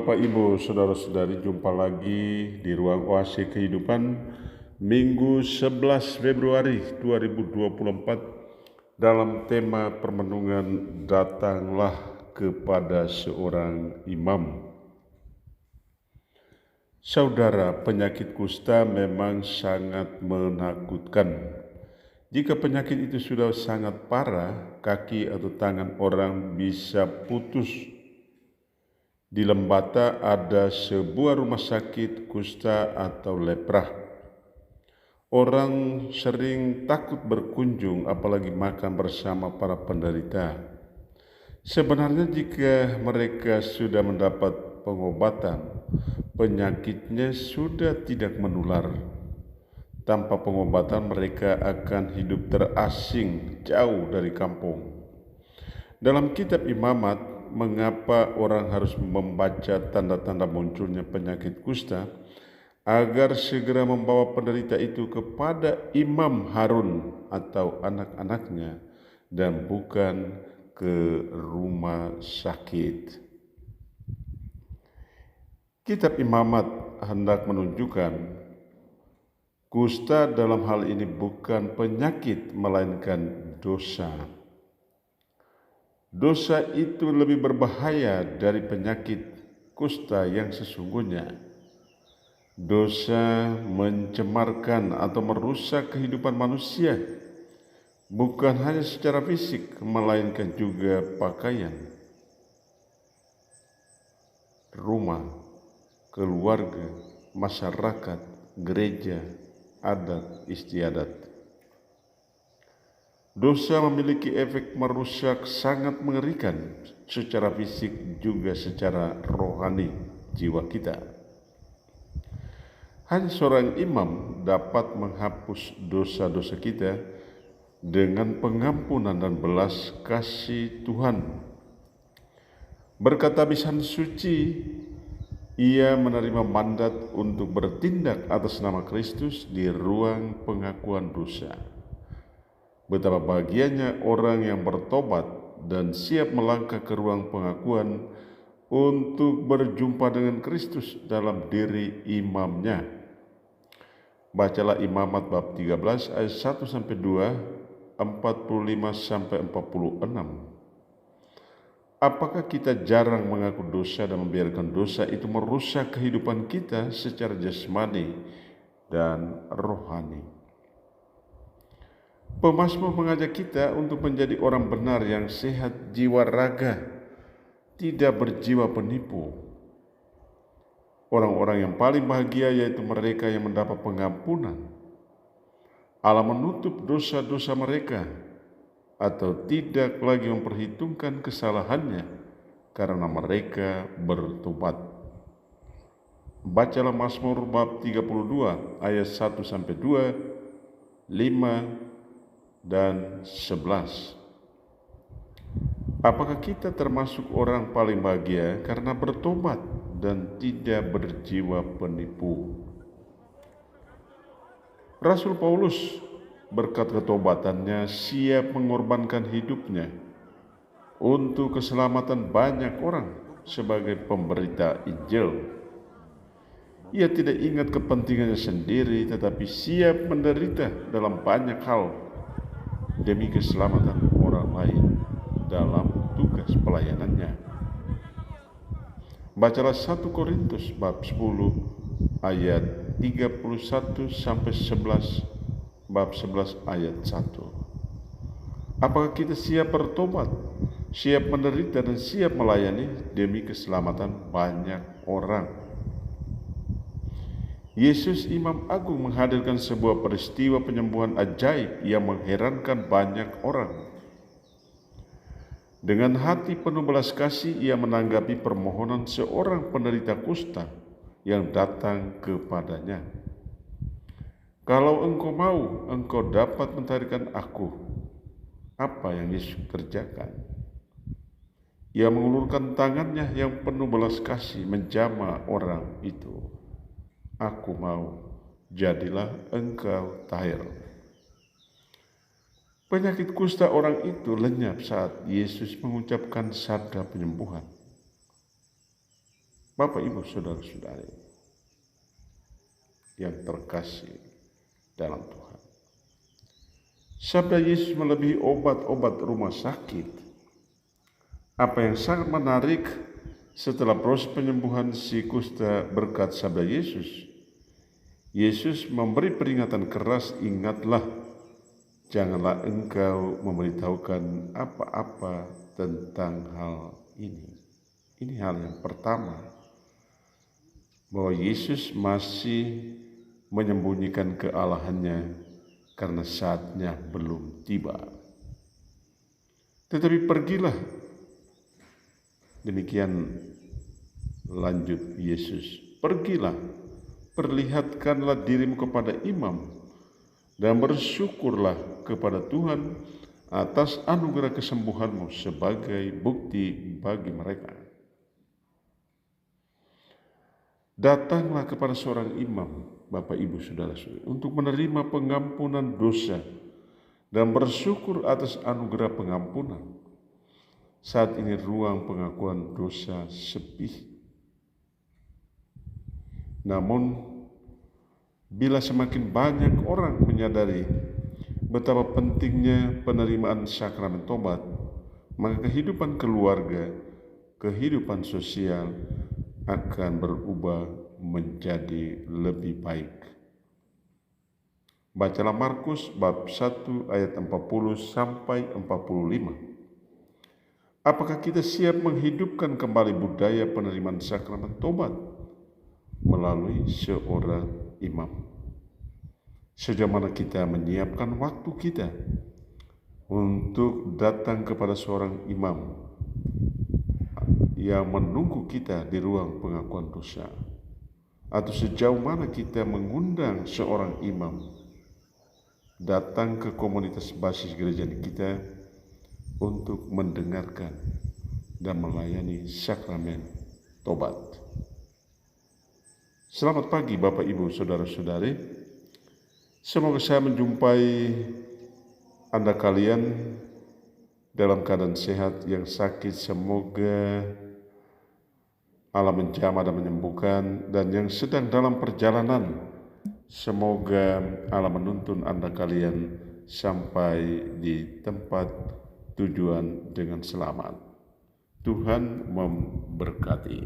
Bapak, Ibu, Saudara-saudari, jumpa lagi di Ruang Oase Kehidupan Minggu 11 Februari 2024 dalam tema permenungan Datanglah kepada seorang imam. Saudara, penyakit kusta memang sangat menakutkan. Jika penyakit itu sudah sangat parah, kaki atau tangan orang bisa putus. Di Lembata ada sebuah rumah sakit kusta atau lepra. Orang sering takut berkunjung, apalagi makan bersama para penderita. Sebenarnya jika mereka sudah mendapat pengobatan, penyakitnya sudah tidak menular. Tanpa pengobatan mereka akan hidup terasing jauh dari kampung. Dalam kitab Imamat, mengapa orang harus membaca tanda-tanda munculnya penyakit kusta agar segera membawa penderita itu kepada Imam Harun atau anak-anaknya dan bukan ke rumah sakit. Kitab Imamat hendak menunjukkan kusta dalam hal ini bukan penyakit melainkan dosa. Dosa itu lebih berbahaya dari penyakit kusta yang sesungguhnya. Dosa mencemarkan atau merusak kehidupan manusia, bukan hanya secara fisik, melainkan juga pakaian, rumah, keluarga, masyarakat, gereja, adat istiadat. Dosa memiliki efek merusak sangat mengerikan secara fisik juga secara rohani jiwa kita. Hanya seorang imam dapat menghapus dosa-dosa kita dengan pengampunan dan belas kasih Tuhan. Berkata Bisan Suci, ia menerima mandat untuk bertindak atas nama Kristus di ruang pengakuan dosa. Betapa bahagianya orang yang bertobat dan siap melangkah ke ruang pengakuan untuk berjumpa dengan Kristus dalam diri imamnya. Bacalah Imamat bab 13 ayat 1-2, 45-46. Apakah kita jarang mengaku dosa dan membiarkan dosa itu merusak kehidupan kita secara jasmani dan rohani? Pemazmur mengajak kita untuk menjadi orang benar yang sehat jiwa raga, tidak berjiwa penipu. Orang-orang yang paling bahagia yaitu mereka yang mendapat pengampunan. Allah menutup dosa-dosa mereka atau tidak lagi memperhitungkan kesalahannya karena mereka bertobat. Bacalah Mazmur bab 32 ayat 1-2, 5 dan 11. Apakah kita termasuk orang paling bahagia karena bertobat dan tidak berjiwa penipu? Rasul Paulus berkat ketobatannya siap mengorbankan hidupnya untuk keselamatan banyak orang sebagai pemberita Injil. Ia tidak ingat kepentingannya sendiri, tetapi siap menderita dalam banyak hal demi keselamatan orang lain dalam tugas pelayanannya. Bacalah 1 Korintus bab 10 ayat 31-11, bab 11 ayat 1. Apakah kita siap bertobat, siap menderita dan siap melayani demi keselamatan banyak orang? Yesus Imam Agung menghadirkan sebuah peristiwa penyembuhan ajaib yang mengherankan banyak orang. Dengan hati penuh belas kasih, ia menanggapi permohonan seorang penderita kusta yang datang kepadanya. Kalau engkau mau, engkau dapat mentarikan aku. Apa yang Yesus kerjakan? Ia mengulurkan tangannya yang penuh belas kasih menjamah orang itu. Aku mau, jadilah engkau tahir. Penyakit kusta orang itu lenyap saat Yesus mengucapkan sabda penyembuhan. Bapak, Ibu, saudara-saudari yang terkasih dalam Tuhan, sabda Yesus melebihi obat-obat rumah sakit. Apa yang sangat menarik setelah proses penyembuhan si kusta berkat sabda Yesus, Yesus memberi peringatan keras, ingatlah, janganlah engkau memberitahukan apa-apa tentang hal ini. Ini hal yang pertama, bahwa Yesus masih menyembunyikan kealahannya karena saatnya belum tiba. Tetapi pergilah, demikian lanjut Yesus, pergilah, perlihatkanlah dirimu kepada imam, dan bersyukurlah kepada Tuhan atas anugerah kesembuhanmu sebagai bukti bagi mereka. Datanglah kepada seorang imam, Bapak, Ibu, saudara-saudari, untuk menerima pengampunan dosa dan bersyukur atas anugerah pengampunan. Saat ini ruang pengakuan dosa sepi. Namun, bila semakin banyak orang menyadari betapa pentingnya penerimaan sakramen tobat, maka kehidupan keluarga, kehidupan sosial akan berubah menjadi lebih baik. Bacalah Markus bab 1 ayat 40 sampai 45. Apakah kita siap menghidupkan kembali budaya penerimaan sakramen tobat melalui seorang imam? Sejauh mana kita menyiapkan waktu kita untuk datang kepada seorang imam yang menunggu kita di ruang pengakuan dosa? Atau sejauh mana kita mengundang seorang imam datang ke komunitas basis gereja kita untuk mendengarkan dan melayani sakramen tobat? Selamat pagi Bapak, Ibu, saudara-saudari. Semoga saya menjumpai Anda kalian dalam keadaan sehat. Yang sakit semoga Allah menjamah dan menyembuhkan, dan yang sedang dalam perjalanan semoga Allah menuntun Anda kalian sampai di tempat tujuan dengan selamat. Tuhan memberkati.